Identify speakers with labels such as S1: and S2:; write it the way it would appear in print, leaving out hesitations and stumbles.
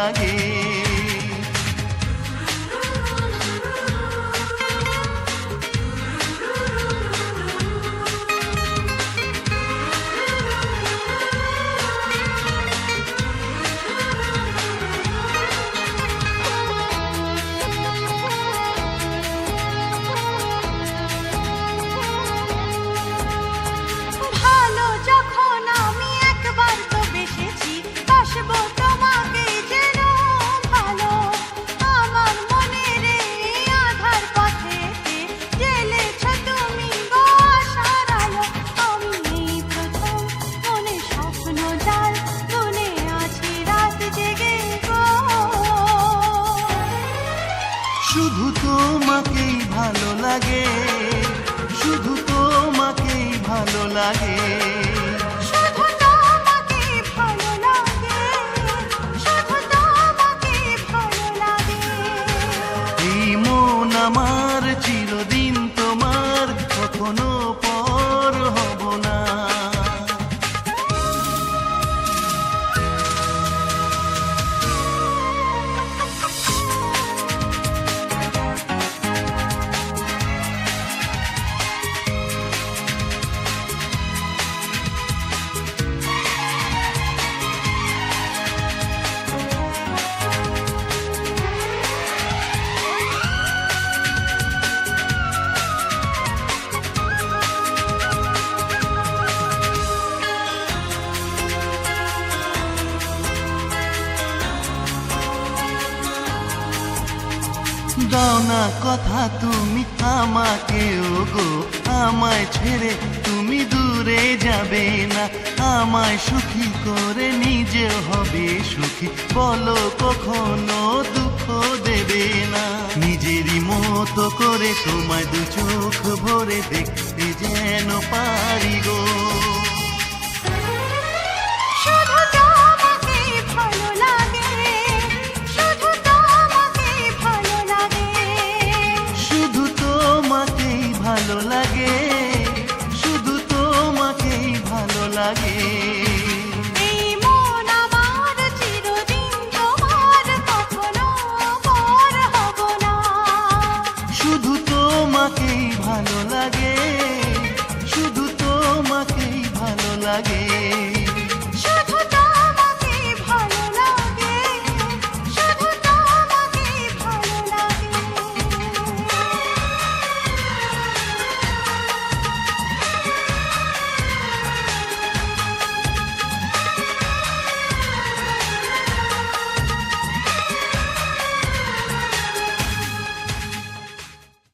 S1: লাগে। শুধু তোমাকেই ভালো লাগে, শুধু তোমাকেই ভালো লাগে,
S2: শুধু তোমাকেই ভালো লাগে, শুধু তোমাকেই ভালো লাগে।
S1: এই মন আমার চিরদিন তোমার, কখনো পর হব না। দাও না কথা তুমি আমাকে, ওগো আমায় ছেড়ে তুমি দূরে যাবে না। আমায় সুখী করে নিজে হবে সুখী, বলো কখনো দুঃখ দেবে না। নিজেরই মতো করে তোমায় দু চোখ ভরে দেখতে যেন পারি গো।